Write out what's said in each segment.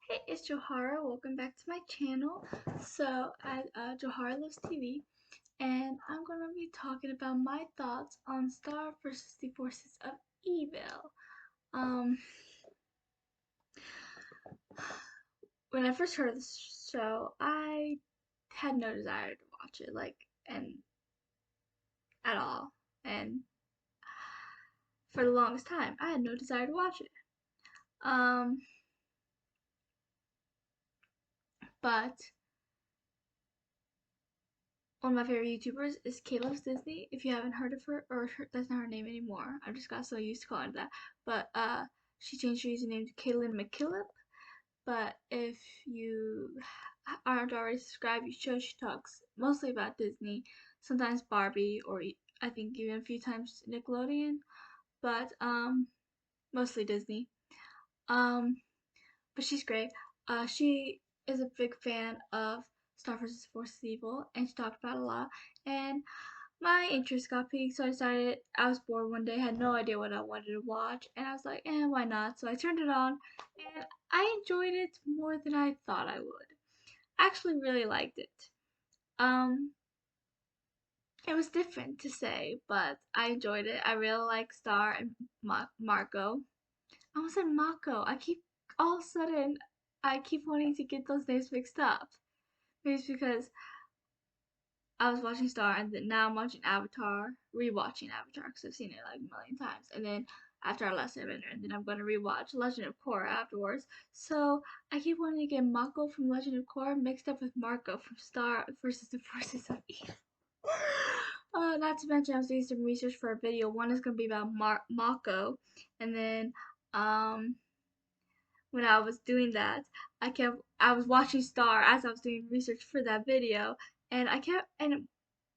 Hey, it's Johara. Welcome back to my channel. So, Johara Loves TV, and I'm going to be talking about my thoughts on Star versus the Forces of Evil. Um, when I first heard of this show, I had no desire to watch it, and at all. And for the longest time, I had no desire to watch it. Um, but one of my favorite YouTubers is Kayla's Disney. If you haven't heard of her, that's not her name anymore. I just got so used to calling her that. But she changed her username to Kaylin McKillop. But if you aren't already subscribed, you should. She talks mostly about Disney, sometimes Barbie, or I think even a few times Nickelodeon. But mostly Disney. Um, but she's great. She is a big fan of Star vs. Force Evil, and she talked about it a lot. And my interest got piqued, so I was bored one day, had no idea what I wanted to watch, and I was like, why not? So I turned it on, and I enjoyed it more than I thought I would. I actually really liked it. Um, it was different to say, but I enjoyed it. I really like Star and Marco. I almost said Mako. All of a sudden, I keep wanting to get those names mixed up. Maybe it's because I was watching Star, and then now I'm watching Avatar, rewatching Avatar because I've seen it like a million times. And then after our last Airbender, and then I'm gonna rewatch Legend of Korra afterwards. So I keep wanting to get Mako from Legend of Korra mixed up with Marco from Star versus the Forces of Evil. Not to mention, I was doing some research for a video. One is gonna be about Mako, and then um when I was doing that, I was watching Star as I was doing research for that video, and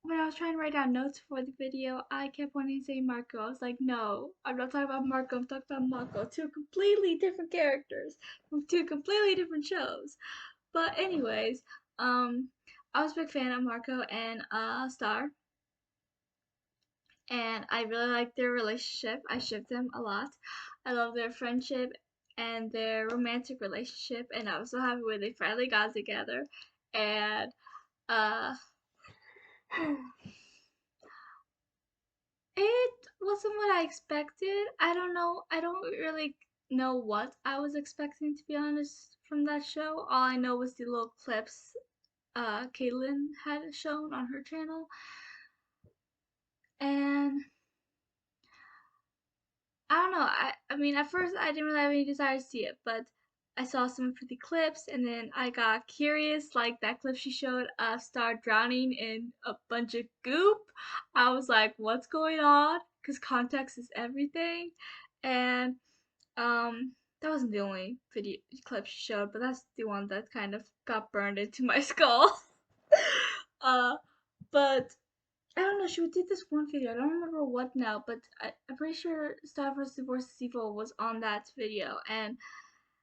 when I was trying to write down notes for the video, I kept wanting to say Marco. I was like, no, I'm not talking about Marco, I'm talking about Mako. Two completely different characters from two completely different shows. But anyways, I was a big fan of Marco and Star, and I really like their relationship. I ship them a lot. I love their friendship and their romantic relationship, and I was so happy when they finally got together. And uh, it wasn't what I expected. I don't know. I don't really know what I was expecting, to be honest, from that show. All I know was the little clips Caitlin had shown on her channel, and I don't know. I mean, at first I didn't really have any desire to see it, but I saw some of the clips, and then I got curious. Like that clip she showed of Star drowning in a bunch of goop. I was like, "What's going on?" Because context is everything, and that wasn't the only video clip she showed, but that's the one that kind of got burned into my skull. uh, but I don't know, she did this one video. I don't remember what now, but I'm pretty sure Star vs. Divorce Evil was on that video. And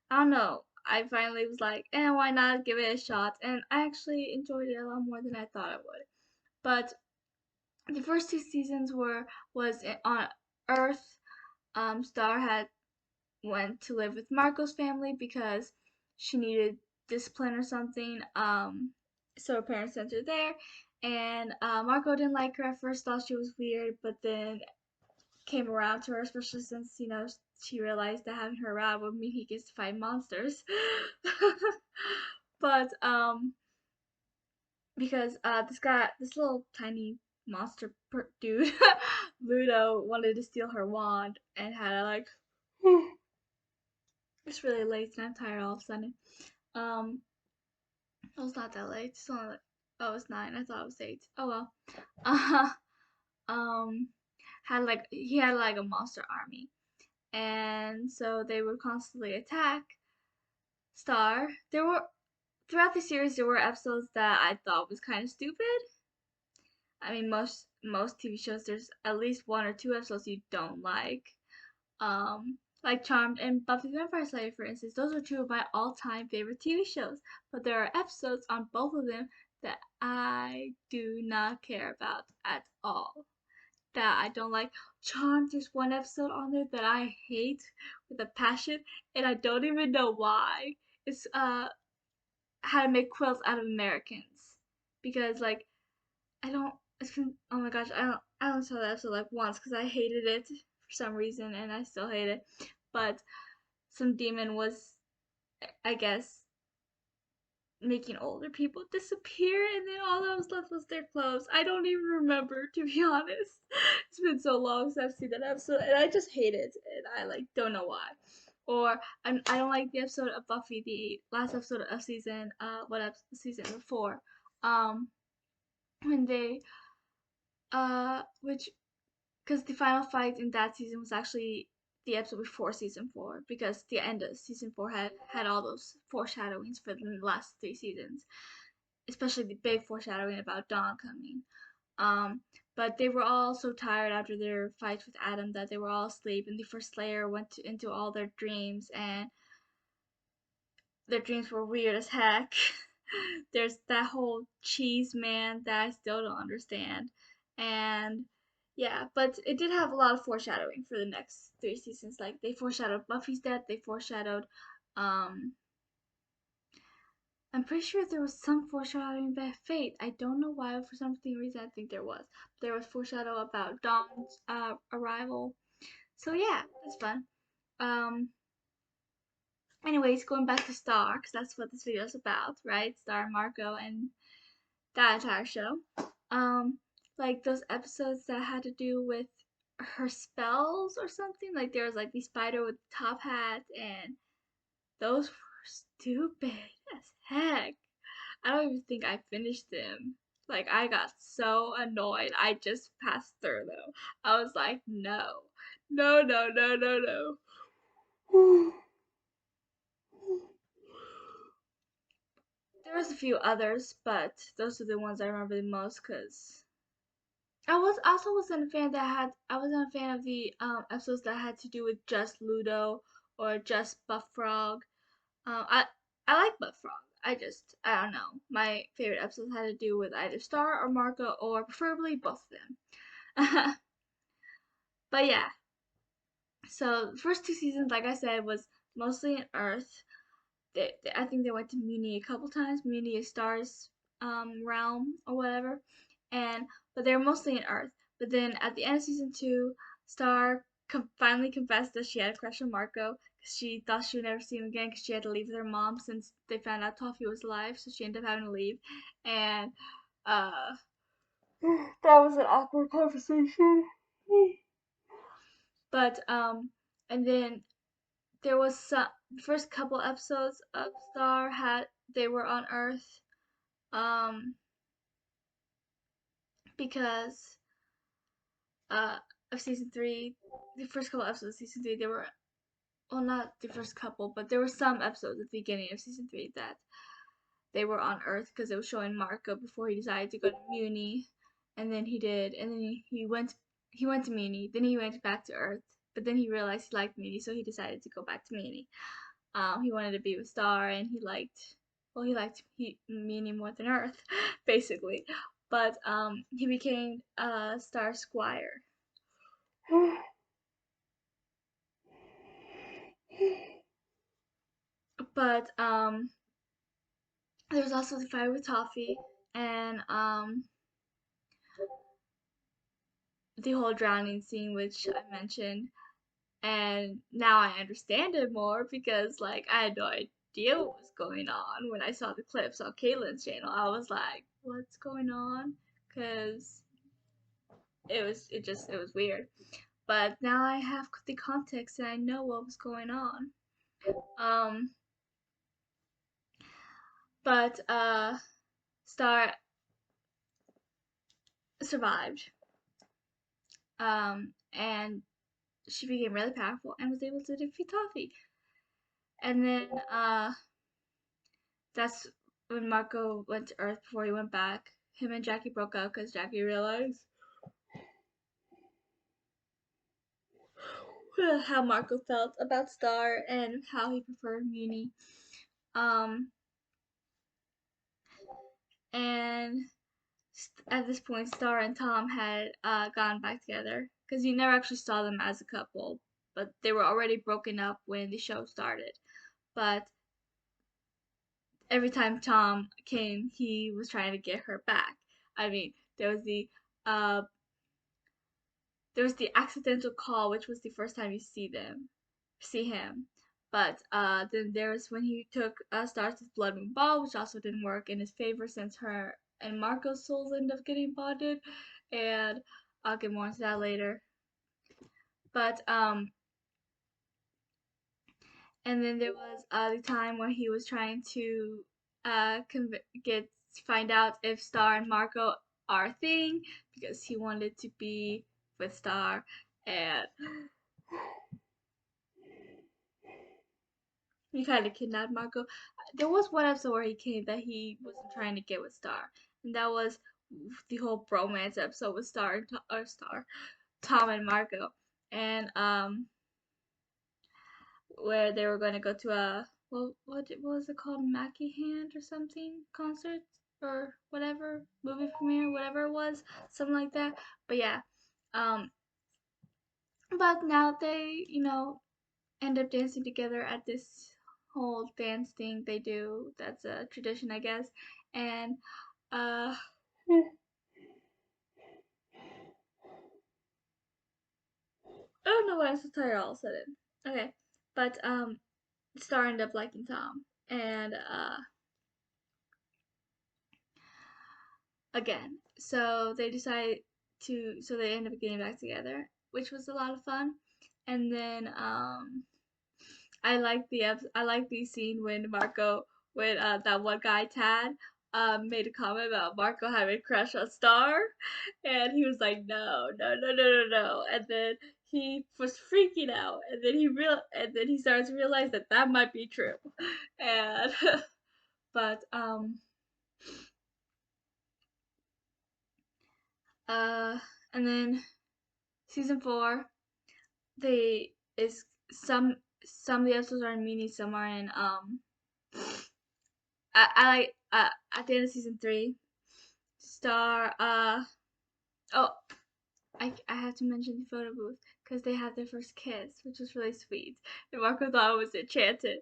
I don't know, I finally was like, why not give it a shot? And I actually enjoyed it a lot more than I thought I would. But the first two seasons was on Earth. Star had went to live with Marco's family because she needed discipline or something. So her parents sent her there, and Marco didn't like her at first, thought she was weird, but then came around to her, especially since she realized that having her around would mean he gets to fight monsters. But because this little tiny monster dude, Ludo, wanted to steal her wand and had to like. It's really late and I'm tired all of a sudden. Um, it was not that late. It's only like, oh, it's 9. I thought it was 8. Oh well. Uh, um, he had like a monster army, and so they would constantly attack Star. There were throughout the series there were episodes that I thought was kind of stupid. I mean, most TV shows there's at least one or two episodes you don't like Charmed and Buffy the Vampire Slayer, for instance. Those are two of my all-time favorite TV shows. But there are episodes on both of them that I do not care about at all. That I don't like. Charmed, there's one episode on there that I hate with a passion, and I don't even know why. It's how to make quilts out of Americans, because like I don't. It's been, oh my gosh, I don't saw that episode like once because I hated it for some reason and I still hate it. But some demon was, I guess, making older people disappear, and then all that was left was their clothes. I don't even remember, to be honest. It's been so long since I've seen that episode, and I just hate it, and I like don't know why. Or I don't like the episode of Buffy, the last episode of season season 4, when they which because the final fight in that season was actually the episode before season 4, because the end of season 4 had all those foreshadowings for the last 3 seasons, especially the big foreshadowing about Dawn coming. Um, but they were all so tired after their fight with Adam that they were all asleep, and the first Slayer into all their dreams, and their dreams were weird as heck. There's that whole cheese man that I still don't understand. And yeah, but it did have a lot of foreshadowing for the next 3 seasons. Like they foreshadowed Buffy's death, they foreshadowed um I'm pretty sure there was some foreshadowing about fate. I don't know why, for some reason I think there was. There was foreshadow about Dawn's arrival. So yeah, it's fun. Um Anyways, going back to Star, because that's what this video is about, right? Star, Marco, and that entire show. Um, like those episodes that had to do with her spells or something. Like there was like the spider with the top hat, and those were stupid as heck. I don't even think I finished them. Like I got so annoyed. I just passed through though. I was like, no, no, no, no, no, no. There was a few others, but those are the ones I remember the most because I also wasn't a fan I wasn't a fan of the episodes that had to do with just Ludo or just Buff Frog. I like Buff Frog. I don't know. My favorite episodes had to do with either Star or Marco, or preferably both of them. But yeah, so the first 2 seasons, like I said, was mostly in Earth. I think they went to Muni a couple times. Muni is Star's realm or whatever, and but they were mostly in Earth. But then at the end of season 2, Star finally confessed that she had a crush on Marco because she thought she would never see him again because she had to leave with her mom since they found out Toffee was alive, so she ended up having to leave. And uh, that was an awkward conversation. But and then there was some first couple episodes of Star had they were on Earth, um, because uh of season 3, the first couple episodes of season 3, they were, well, not the first couple, but there were some episodes at the beginning of season 3 that they were on Earth because it was showing Marco before he decided to go to Muni, and then he went to Muni, then he went back to Earth, but then he realized he liked Muni, so he decided to go back to Muni. He wanted to be with Star, and he liked Muni more than Earth, basically. But he became Star Squire. But there was also the fight with Toffee, and the whole drowning scene, which I mentioned. And now I understand it more because like I had no idea what was going on when I saw the clips on Caitlin's channel. I was like, what's going on? Because it was weird. But now I have the context and I know what was going on. Um, but Star survived. And she became really powerful and was able to defeat Toffee. And then that's when Marco went to Earth before he went back. Him and Jackie broke up because Jackie realized how Marco felt about Star and how he preferred Muni. Um, and at this point, Star and Tom had gone back together because you never actually saw them as a couple, but they were already broken up when the show started. But every time Tom came, he was trying to get her back. I mean, uh there was the accidental call, which was the first time you see him. But then there was when he took Star's Blood Moon Ball, which also didn't work in his favor since her and Marco's souls end up getting bonded, and I'll get more into that later. But and then there was the time where he was trying to get find out if Star and Marco are a thing because he wanted to be with Star, and he kind of kidnapped Marco. There was one episode where he came that he wasn't trying to get with Star, and that was the whole bromance episode with Tom and Marco, and where they were going to go to a what was it called, Mackie Hand or something concert or whatever, movie premiere, whatever it was, something like that. But yeah, um, but now they end up dancing together at this whole dance thing they do. That's a tradition, I guess, and uh. I don't know why I'm so tired all of a sudden. Okay, but Star ended up liking Tom, and again. So they decide so they end up getting back together, which was a lot of fun. And then I like the scene when that one guy Tad made a comment about Marco having a crush on Star, and he was like, no, no, no, no, no, no, and then he was freaking out, and then he started to realize that that might be true, and but uh and then season 4, they is some of the episodes are in mini, some are in I like at the end of season 3, Star oh I have to mention the photo booth because they had their first kiss, which was really sweet. And Marco thought it was enchanted,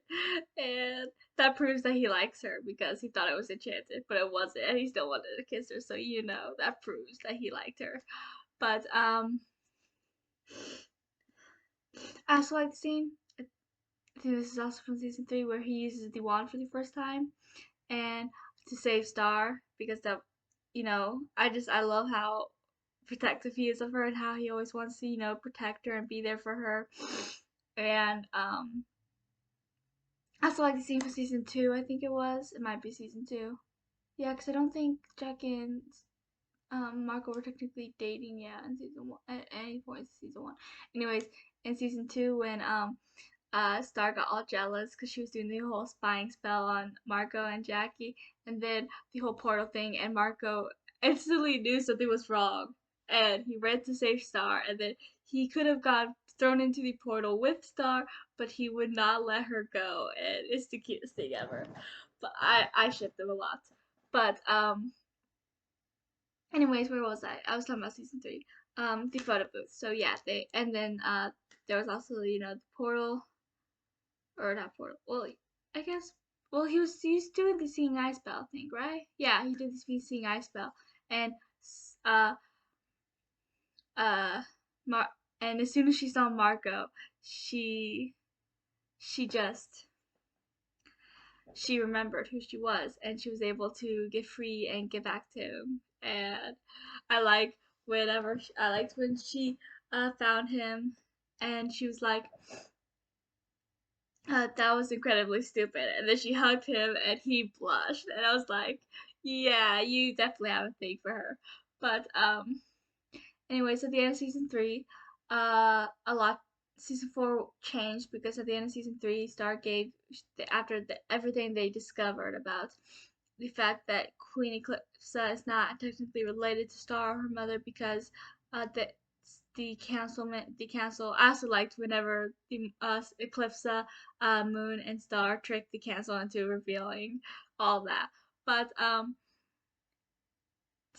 and that proves that he likes her because he thought it was enchanted, but it wasn't, and he still wanted to kiss her. So that proves that he liked her. But I also like the scene. I think this is also from season 3 where he uses the wand for the first time and to save Star because I love how protective he is of her and how he always wants to protect her and be there for her. And I also like the scene for season 2. I think it might be season 2. Yeah, because I don't think Jack and Marco were technically dating yet in season 1 at any point in season 1. Anyways, in season 2 when Star got all jealous because she was doing the whole spying spell on Marco and Jackie, and then the whole portal thing, and Marco instantly knew something was wrong, and he ran to save Star, and then he could have got thrown into the portal with Star, but he would not let her go, and it's the cutest thing ever. But I ship them a lot. But anyways, where was I? I was talking about season 3. The photo booth. So yeah, they and then there was also the portal or not portal. Well, I guess. Well, he's doing the seeing eye spell thing, right? Yeah, he did the seeing eye spell, and uh uh Mar and as soon as she saw Marco, she she just she remembered who she was, and she was able to get free and get back to him. And I like I liked when she found him, and she was like, that was incredibly stupid. And then she hugged him and he blushed. And I was like, yeah, you definitely have a thing for her. But anyways, at the end of season 3, a lot season 4 changed because at the end of season 3, Star gave after everything they discovered about the fact that Queen Eclipse is not technically related to Star or her mother because the council I also liked whenever the Eclipse, Moon, and Star tricked the council into revealing all that. But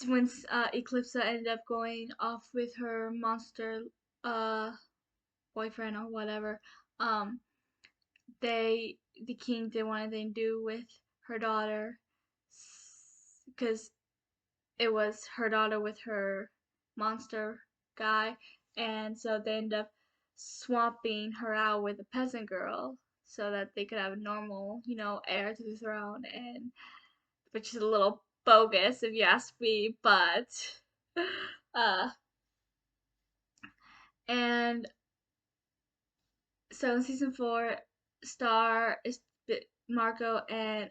when Eclipse ended up going off with her monster uh boyfriend or whatever, um the king didn't want anything to do with her daughter, because it was her daughter with her monster guy, and so they end up swapping her out with a peasant girl so that they could have a normal, heir to the throne, and which is a little bogus if you ask me, but uh and so in season 4, Star is Marco and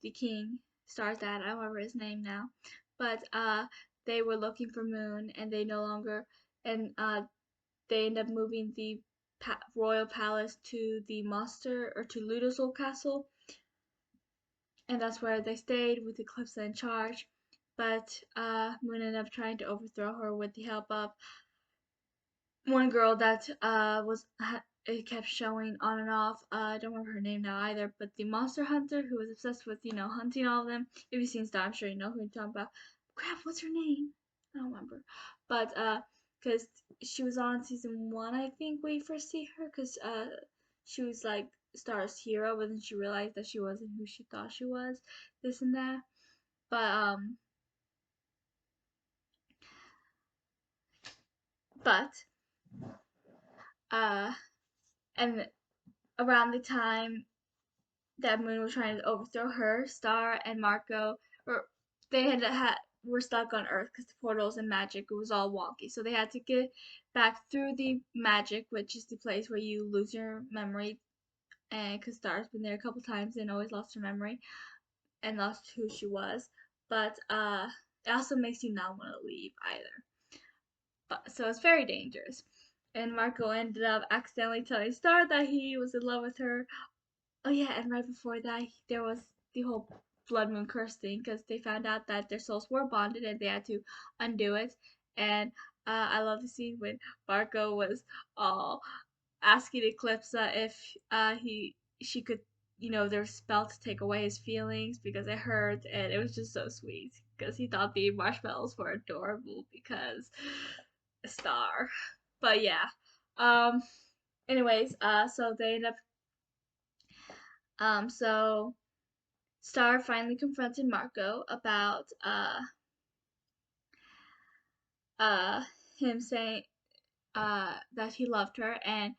the king, Star's dad, I don't remember his name now, but they were looking for Moon, and they no longer, and they end up moving the royal palace to the monster, or to Ludosol Castle, and that's where they stayed with Eclipse in charge. But Moon ended up trying to overthrow her with the help of one girl that it kept showing on and off. I don't remember her name now either, but the monster hunter who was obsessed with, hunting all of them. If you've seen Star, I'm sure you know who I'm talking about. Crap, what's her name? I don't remember. But because she was on season 1, I think, we first see her, because she was like Star's hero, but then she realized that she wasn't who she thought she was, this and that. But but uh and around the time that Moon was trying to overthrow her, Star and Marco, or they were stuck on Earth because the portals and magic, it was all wonky. So they had to get back through the magic, which is the place where you lose your memory. And because Star's been there a couple times and always lost her memory and lost who she was, but it also makes you not want to leave either. But so it's very dangerous. And Marco ended up accidentally telling Star that he was in love with her. Oh yeah, and right before that, there was the whole blood moon curse thing, because they found out that their souls were bonded and they had to undo it. And I love the scene when Marco was all asking Eclipse if she could, their spell to take away his feelings because it hurt, and it was just so sweet because he thought the marshmallows were adorable because a Star. But yeah, um, anyways, so they end up, so Star finally confronted Marco about uh him saying that he loved her, and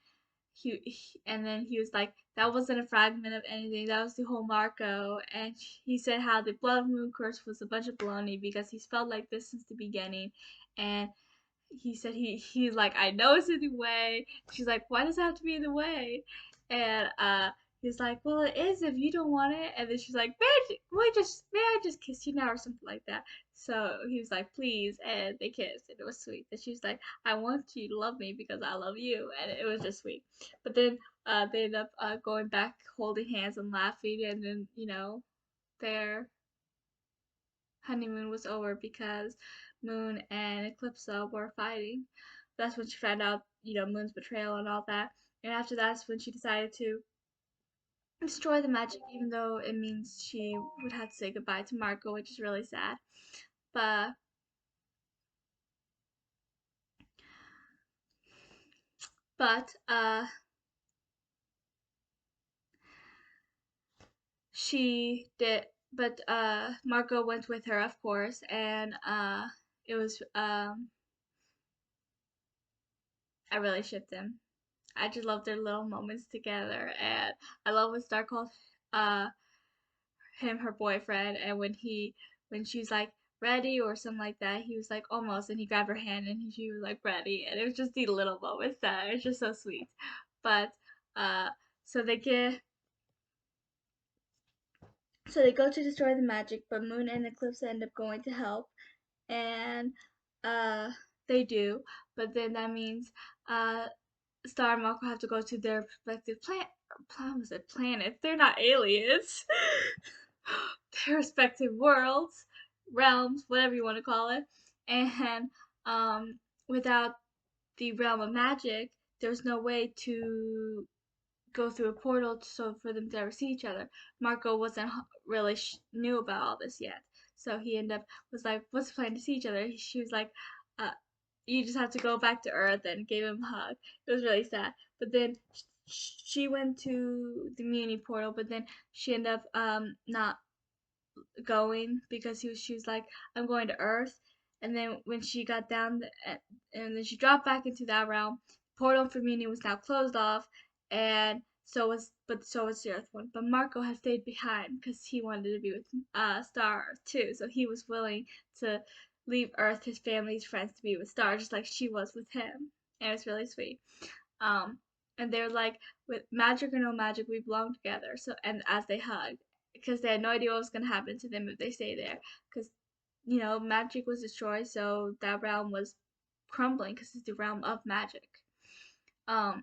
and then he was like, that wasn't a fragment of anything, that was the whole Marco. And he said how the blood moon curse was a bunch of baloney because he's felt like this since the beginning. And he said he's like, I know it's in the way. She's like, why does it have to be in the way? And he's like, well, it is if you don't want it. And then she's like, may I just kiss you now, or something like that. So he was like, please, and they kissed, and it was sweet. And she was like, I want you to love me because I love you, and it was just sweet. But then they end up going back, holding hands and laughing, and then their honeymoon was over because Moon and Eclipse were fighting. That's when she found out, Moon's betrayal and all that. And after that's when she decided to destroy the magic, even though it means she would have to say goodbye to Marco, which is really sad. But but she did but Marco went with her, of course, and it was I really shipped them. I just love their little moments together, and I love when Star called uh him her boyfriend, and when she was like ready or something like that, he was like almost, and he grabbed her hand and she was like ready, and it was just the little moments that it's just so sweet. But uh so they get so they go to destroy the magic, but Moon and Eclipse end up going to help, and uh they do, but then that means uh Star and Marco have to go to their respective planets. They're not aliens. Their respective worlds, realms, whatever you want to call it. And without the realm of magic, there's no way to go through a portal so for them to ever see each other. Marco wasn't really knew about all this yet, so he ended up was like, "What's the plan to see each other?" She was like, "You just have to go back to Earth," and gave him a hug. It was really sad. But then she went to the Muni portal, but then she ended up not going because she was like, I'm going to Earth. And then when she got down and then she dropped back into that realm, portal for Muni was now closed off, and so was the Earth one. But Marco had stayed behind because he wanted to be with Star too, so he was willing to leave Earth, his family, his friends, to be with Star, just like she was with him. And it was really sweet. Um, and they're like, with magic or no magic, we belong together. So, and as they hug, because they had no idea what was gonna happen to them if they stay there, because magic was destroyed, so that realm was crumbling because it's the realm of magic. Um,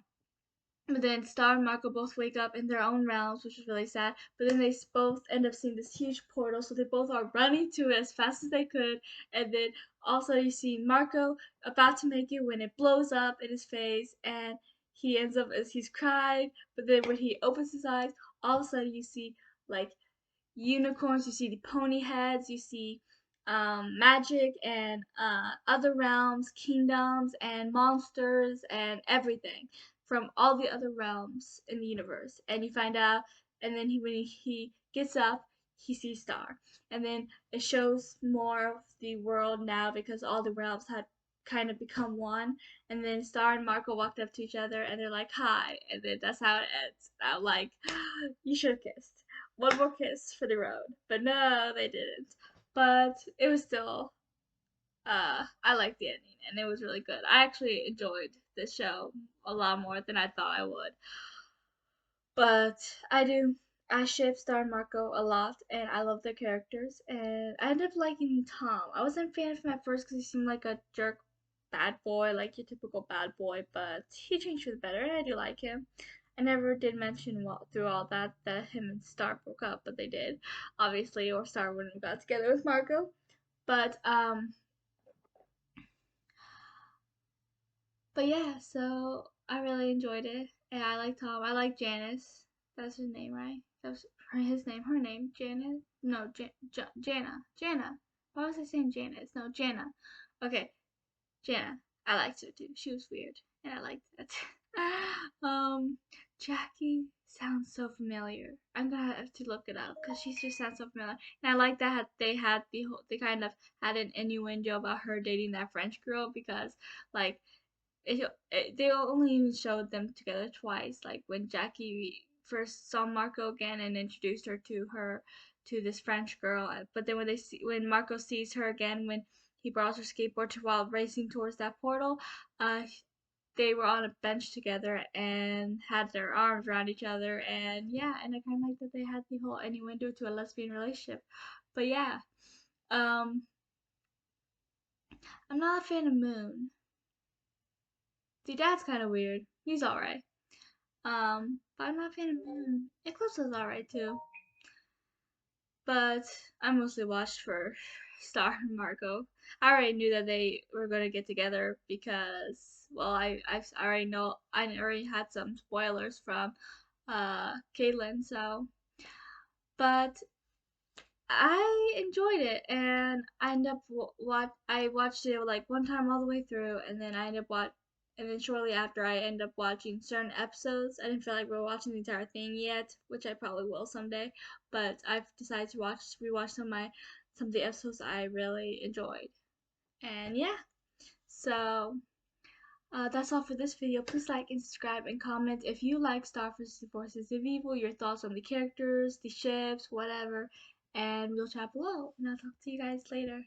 but then Star and Marco both wake up in their own realms, which is really sad. But then they both end up seeing this huge portal, so they both are running to it as fast as they could. And then also you see Marco about to make it when it blows up in his face, and he ends up as he's crying. But then when he opens his eyes, all of a sudden you see like unicorns, you see the pony heads, you see magic and other realms, kingdoms, and monsters, and everything from all the other realms in the universe. And you find out, and then when he gets up, he sees Star. And then it shows more of the world now because all the realms had kind of become one. And then Star and Marco walked up to each other and they're like, hi. And then that's how it ends. I'm like, you should have kissed. One more kiss for the road. But no, they didn't. But it was still, I liked the ending and it was really good. I actually enjoyed this show a lot more than I thought I would. But I do. I ship Star and Marco a lot, and I love their characters. And I ended up liking Tom. I wasn't a fan of him at first because he seemed like a jerk bad boy, like your typical bad boy, but he changed for the better, and I do like him. I never did mention through all that him and Star broke up, but they did, obviously, or Star wouldn't have got together with Marco. But yeah, so I really enjoyed it, and I like Tom. I like Janice. That's his name, right? That's his name. Her name, Janice. No, Jana. Jana. Why was I saying Janice? No, Jana. Okay, Jana. I liked her too. She was weird, and I liked that. um, Jackie sounds so familiar. I'm gonna have to look it up because she just sounds so familiar. And I like that they had they kind of had an innuendo about her dating that French girl because like they only even showed them together twice. Like when Jackie first saw Marco again and introduced her to this French girl, but then when Marco sees her again when he borrows her skateboard while racing towards that portal, uh, they were on a bench together and had their arms around each other, and yeah, and I kind of like that they had the whole innuendo to a lesbian relationship. But yeah, um, I'm not a fan of Moon. The dad's kind of weird. He's alright. But I'm not a fan of Moon. Eclipse is alright too. But I mostly watched for Star and Marco. I already knew that they were gonna get together because, well, I already know I already had some spoilers from Caitlyn. So, but I enjoyed it, and I ended up I watched it like one time all the way through, and then I ended up and then shortly after I ended up watching certain episodes. I didn't feel like we were watching the entire thing yet, which I probably will someday. But I've decided to rewatch some of the episodes I really enjoyed, and yeah. So that's all for this video. Please like and subscribe and comment if you like Star vs. the Forces of Evil, your thoughts on the characters, the ships, whatever. And we'll chat below. And I'll talk to you guys later.